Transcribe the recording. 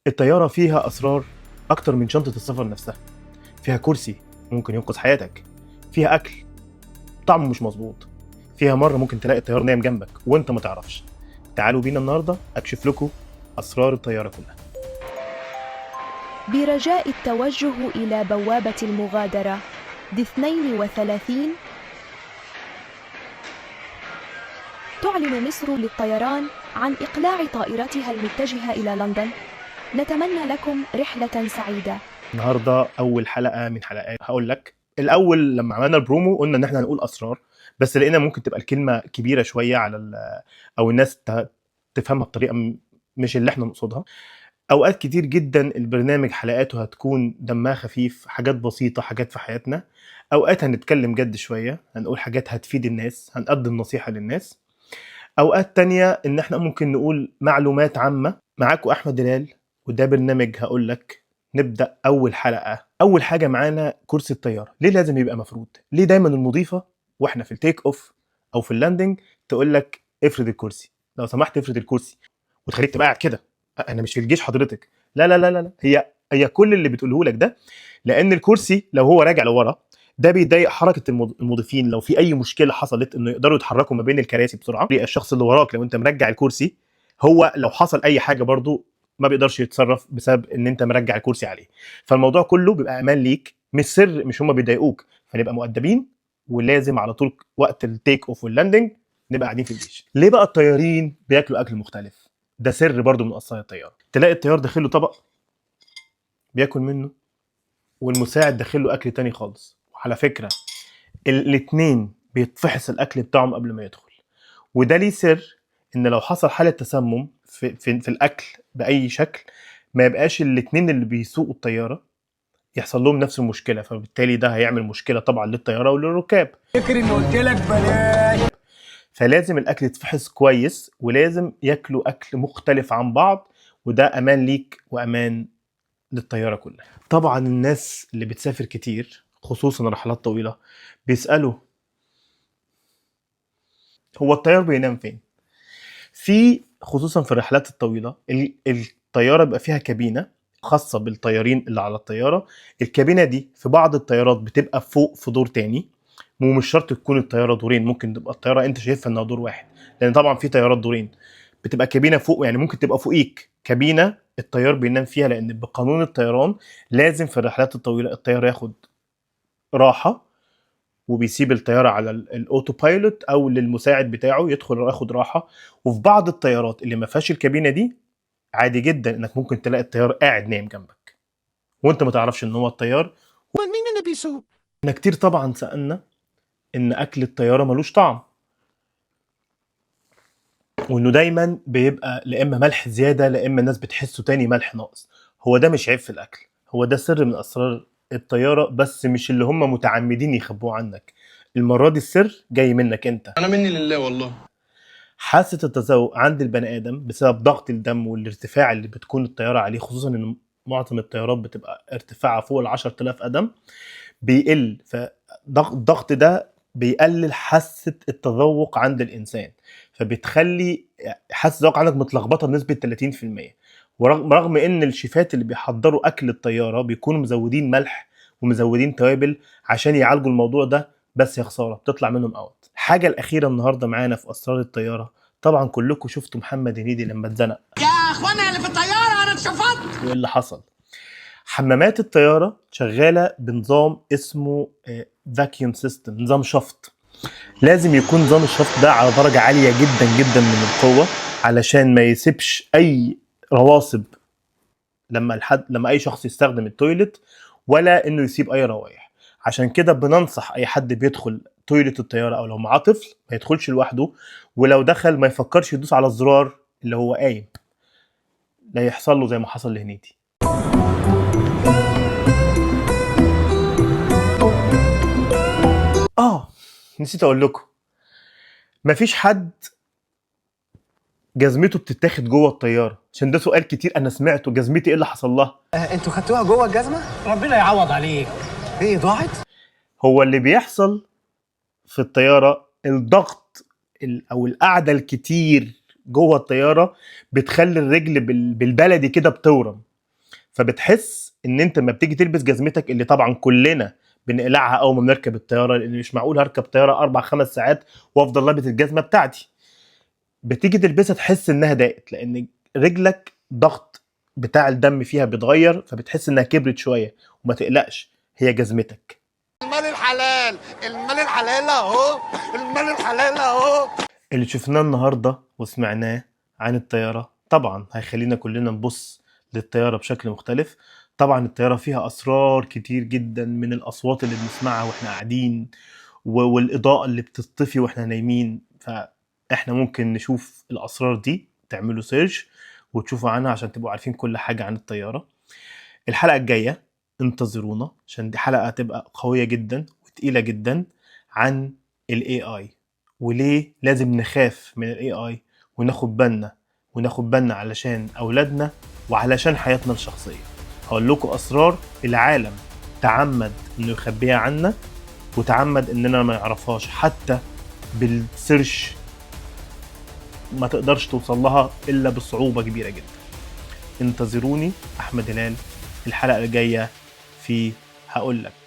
الطيارة فيها أسرار أكتر من شنطة السفر نفسها. فيها كرسي ممكن ينقذ حياتك، فيها أكل طعمه مش مظبوط، فيها مرة ممكن تلاقي الطيار نايم جنبك وأنت ما تعرفش. تعالوا بينا النهاردة أكشف لكم أسرار الطيارة كلها. برجاء التوجه إلى بوابة المغادرة دي 32. تعلن مصر للطيران عن إقلاع طائرتها المتجهة إلى لندن. نتمنى لكم رحلة سعيدة. النهاردة أول حلقة من حلقات. هقول لك الأول، لما عملنا البرومو قلنا إن إحنا هنقول أسرار، بس لقينا ممكن تبقى الكلمة كبيرة شوية على أو الناس تفهمها بطريقة مش اللي إحنا نقصدها. اوقات كتير جدا البرنامج حلقاته هتكون دمها خفيف، حاجات بسيطة، حاجات في حياتنا. اوقات هنتكلم جد شوية، هنقول حاجات هتفيد الناس، هنقدم نصيحة للناس. اوقات تانية ان احنا ممكن نقول معلومات عامة. معاكم احمد دلال، وده برنامج هقول لك. نبدأ اول حلقة. اول حاجة معانا كرسي الطيارة. ليه لازم يبقى مفروض؟ ليه دايما المضيفة واحنا في التيك اوف او في اللاندنج تقول لك افرد الكرسي، لو سمحت افرد الكرسي، وتخليك تبقى قاعد كده؟ انا مش في الجيش حضرتك. لا لا لا لا، هي كل اللي بتقوله لك ده لان الكرسي لو هو راجع لورا ده بيضايق حركه المضيفين. لو في اي مشكله حصلت انه يقدروا يتحركوا ما بين الكراسي بسرعه. الشخص اللي وراك لو انت مرجع الكرسي، هو لو حصل اي حاجه برضو ما بيقدرش يتصرف بسبب ان انت مرجع الكرسي عليه. فالموضوع كله بيبقى امان ليك، مش سر، مش هم بيضايقوك. فنبقى مؤدبين، ولازم على طول وقت التيك اوف واللاندنج نبقى قاعدين في الجيش. ليه بقى الطيارين بياكلوا اكل مختلف؟ ده سر برضو من اسرار الطياره. تلاقي الطيار داخل له طبق بياكل منه، والمساعد داخل له اكل تاني خالص. وعلى فكره الاتنين بيتفحص الاكل بتاعهم قبل ما يدخل. وده ليه سر، ان لو حصل حاله تسمم في الاكل باي شكل، ما يبقاش الاتنين اللي بيسوقوا الطياره يحصل لهم نفس المشكله. فبالتالي ده هيعمل مشكله طبعا للطياره وللركاب. فكر اني قلت لك بلاش. فلازم الاكل يتفحص كويس، ولازم ياكلوا اكل مختلف عن بعض، وده امان ليك وامان للطياره كلها. طبعا الناس اللي بتسافر كتير خصوصا رحلات طويله بيسالوا هو الطيار بينام فين؟ في خصوصا في الرحلات الطويله الطياره بيبقى فيها كابينه خاصه بالطيارين اللي على الطياره. الكابينه دي في بعض الطيارات بتبقى فوق في دور تاني، ومش شرط تكون الطياره دورين، ممكن تبقى الطياره انت شايفها انها دور واحد، لان طبعا في طيارات دورين بتبقى كابينه فوق، يعني ممكن تبقى فوقيك كابينه الطيار بينام فيها. لان بقانون الطيران لازم في الرحلات الطويله الطيار ياخد راحه، وبيسيب الطياره على الاوتو بايلوت او للمساعد بتاعه يدخل ياخد راحه. وفي بعض الطيارات اللي ما فيهاش الكابينه دي عادي جدا انك ممكن تلاقي الطيار قاعد نايم جنبك وانت ما تعرفش ان هو الطيار. مين اللي بيسوق؟ احنا كتير طبعا سالنا ان اكل الطياره ملوش طعم، وانه دايما بيبقى لا اما ملح زياده لا اما الناس بتحسه تاني ملح ناقص. هو ده مش عيب في الاكل، هو ده سر من اسرار الطياره، بس مش اللي هم متعمدين يخبوه عنك. المره دي السر جاي منك انت. انا مني لله والله. حاسه التذوق عند البني ادم بسبب ضغط الدم والارتفاع اللي بتكون الطياره عليه، خصوصا ان معظم الطيارات بتبقى ارتفاعها فوق ال 10000 قدم، بيقل. فالضغط ده بيقلل حاسه التذوق عند الانسان، فبتخلي حاسه الذوق عندك متلخبطه بنسبه 30%. ورغم ان الشيفات اللي بيحضروا اكل الطياره بيكونوا مزودين ملح ومزودين توابل عشان يعالجوا الموضوع ده، بس يا خساره بتطلع منهم اوت. الحاجه الاخيره النهارده معانا في اسرار الطياره، طبعا كلكم شفتوا محمد هنيدي لما اتزنق يا اخوانا اللي في الطياره انا اتشفطت. وايه اللي حصل. حمامات الطياره شغاله بنظام اسمه فاكيوم سيستم، نظام شفط. لازم يكون نظام الشفط ده على درجه عاليه جدا جدا من القوه علشان ما يسيبش اي رواسب لما اي شخص يستخدم التويلت، ولا انه يسيب اي روايح. عشان كده بننصح اي حد بيدخل تويلت الطياره او لو معاه طفل ما يدخلش لوحده، ولو دخل ما يفكرش يدوس على الزرار اللي هو قايم، لا يحصل له زي ما حصل لهنيدي. نسيت اقول لكم، مفيش حد جزمته بتتاخد جوه الطياره، عشان ده سؤال كتير انا سمعته، جزمتي ايه اللي حصل لها؟ انتوا خدتوها جوه الجزمه؟ ربنا يعوض عليك. ايه ضاعت؟ هو اللي بيحصل في الطياره الضغط او القعده الكتير جوه الطياره بتخلي الرجل بالبلدي كده بتورم، فبتحس ان انت لما بتيجي تلبس جزمتك اللي طبعا كلنا بنقلعها اول ما بنركب الطياره، لان مش معقول هركب طياره 4-5 ساعات وافضل لابس الجزمه بتاعتي. بتيجي تلبسها تحس انها ضاقت، لان رجلك ضغط بتاع الدم فيها بيتغير، فبتحس انها كبرت شويه. وما تقلقش، هي جزمتك. المال الحلال، المال الحلال اهو، المال الحلال اهو. اللي شفناه النهارده وسمعناه عن الطياره طبعا هيخلينا كلنا نبص للطياره بشكل مختلف. طبعا الطياره فيها اسرار كتير جدا، من الاصوات اللي بنسمعها واحنا قاعدين والاضاءه اللي بتطفي واحنا نايمين. فاحنا ممكن نشوف الاسرار دي، تعملوا سيرش وتشوفوا عنها عشان تبقوا عارفين كل حاجه عن الطياره. الحلقه الجايه انتظرونا، عشان دي حلقه هتبقى قويه جدا وتقيله جدا عن الاي اي، وليه لازم نخاف من الاي اي وناخد بالنا علشان اولادنا وعلشان حياتنا الشخصيه. هقول لكم اسرار العالم تعمد انه يخبيها عنا، وتعمد اننا ما نعرفهاش حتى بالسيرش، ما تقدرش توصل لها الا بصعوبه كبيره جدا. انتظروني احمد هلال الحلقه الجايه في هقول لك.